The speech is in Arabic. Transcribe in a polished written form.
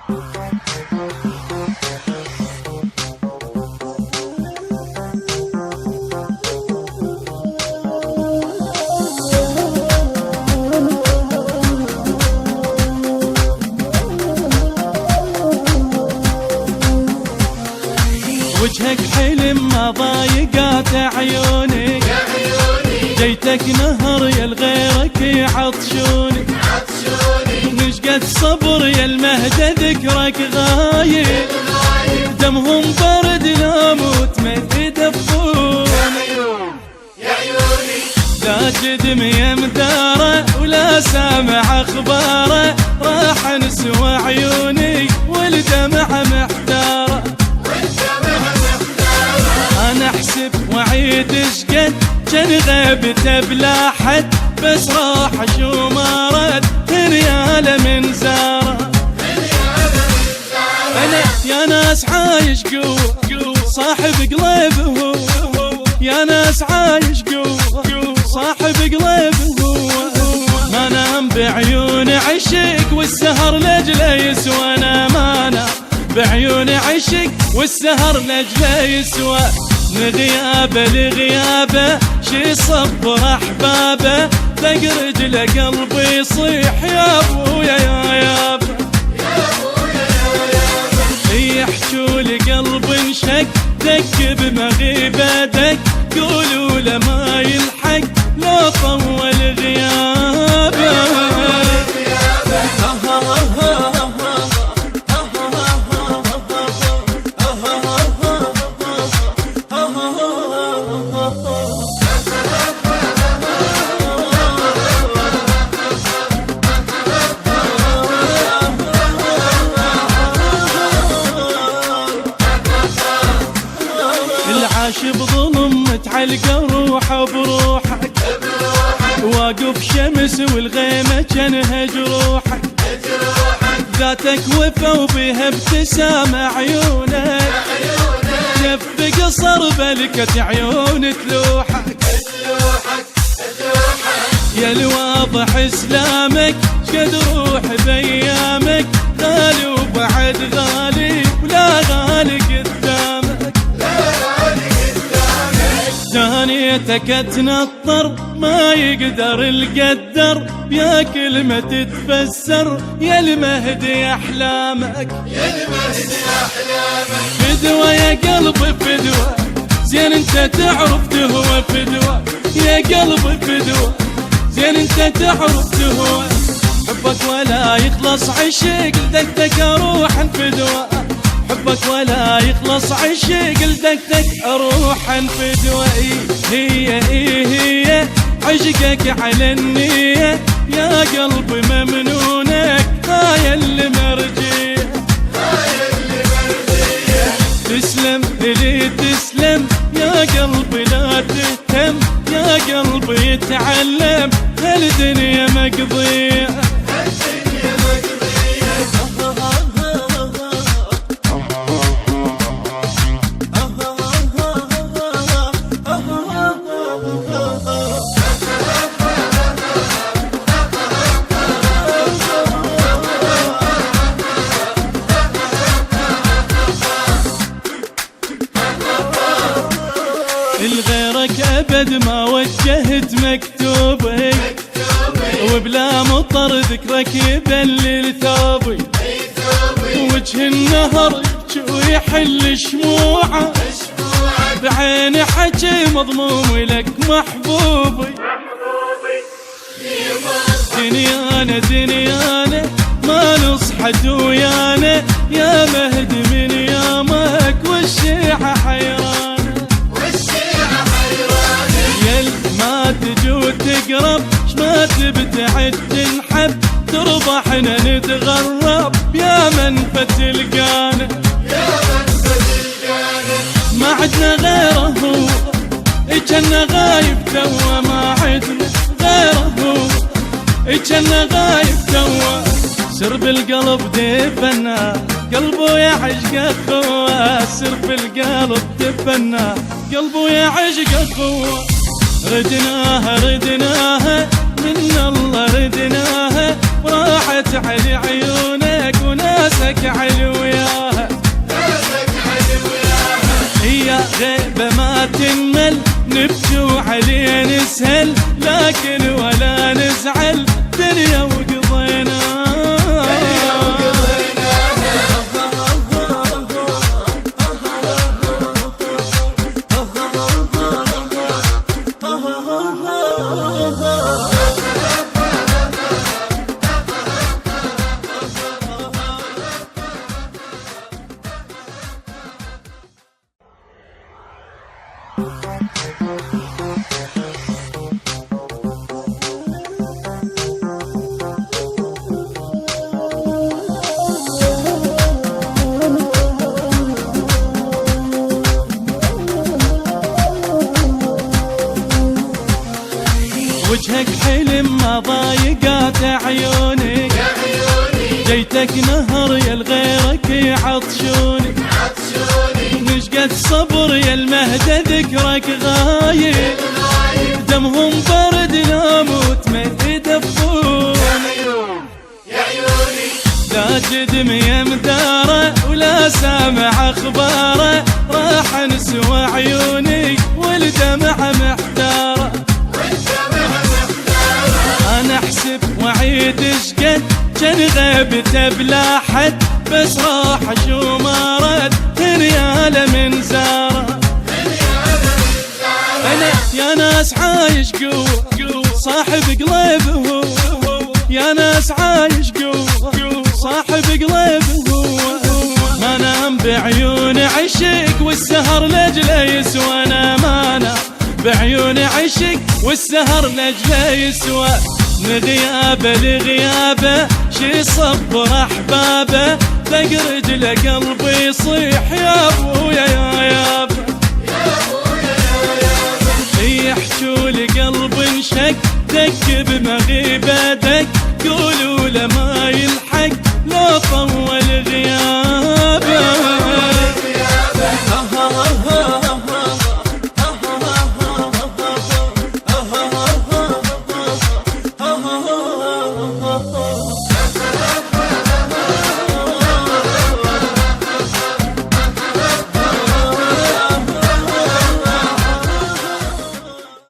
وجهك حلم ما ضايقات عيوني، جيتك نهر يا لغيرك يعطشوني، نشقد صبر يا المهجة ذكرك غايب، دمهم برد لا موت ما يدفوني، لا جدم يا مداره ولا سامع اخباره، راح نسوى عيوني والدمع محتاره، انا احسب وعيد شقد جن غيبته بلا حد، بس راح شو ما رد رياله من زاره، انا يا ناس عايش قوة صاحب قلب هو، يا ناس عايش قوة صاحب قلب هو، ما نام بعيون عشق والسهر لجله يسوى، انا ما نام بعيون عشق والسهر لجله يسوى، لغيابه لغيابه شي صبر احبابه، دق رجله قلبي يصيح يا ابويا يا يابا، يحجوا لي قلب انشق دق بمغيبه دق، قولوا له ما يلحق لو طول غيابه، العاش بظلم متعلقه روحه بروحك، واقف شمس والغيمه جنها جروحك، ذاتك وفا وبيها ابتسامه عيونك، جف قصر بلكة عيون تلوحك، يا الواضح اسلامك شقد روح بايامك، غالي وبعد غالي ولا غالي قدامك، ثانيتك تنطر ما يقدر القدر، يا كلمة تتفسر يا المهدي احلامك، فدوى يا قلبي فدوى، زين انت تعرف تهوى فدوى، يا قلبي فدوى زين انت تعرف تهوى، حبك ولا يخلص عشق لدقتك اروح فدوى، حبك ولا يخلص عشق لدقتك اروح فدوى، هي عشقك على النية، يا قلبي ممنونك هاي اللي مرجية، تسلم لي تسلم يا قلبي لا تهتم، يا قلبي يتعلم هالدنيا مقضية، لغيرك ابد ما وجهت مكتوبي، وبلا مطر ذكرك يبلل ثوبي، وجه النهر ويحل شموعه، بعيني حكي مضموم لك محبوبي، دنيانا دنيانا ما نصحت ويانا، يا مهد من يامك والشيعة حيرانة، يل ما تجو تقرب ما تبتعد تنحب، ترضحنا نتغرب يا منفة القانا، ما عدنا غيره هو اجنا غايب توا، ما عدنا غيره هو اجنا غايب توا، سر بالقلب دفنا قلبه يعشق اخوه، سر بالقلب دفنا قلبه يعشق اخوه، ردناها ردناها من الله ردناها، وراحت على عيونك وناس ناسك علوياها هي غيبة ما تنمل نبكي وعليه نسهل لكن ولا نزعل دنيا وقضينا وجهك حلم ما ضايقات عيوني جيتك نهر يا الغيرك يعطشوني نشقد صبر يا المهدى ذكرك غايب دمهم برد ناموت ما يدفوني لا جدم يمداره ولا سامع اخباره راح نسوى عيوني والدمع محتاره انا احسب وعيد شقد كان غيبته بلا حد بس راح شو ما رد رياله من زاره انا يا ناس عايش قوة صاحب قلب هو يا ناس عايش قوة صاحب قلب هو ما نام بعيون عشق والسهر لجله يسوى انا ما نام بعيون عشق والسهر لجله يسوى من غيابه لغيابه شي صبر احبابه تلقى رجله قلبي يصيح يا ابويا يا ابا يحجوا لي قلب انشق دق بمغيبه دق قولوا له ما يلحق لو طول غيابه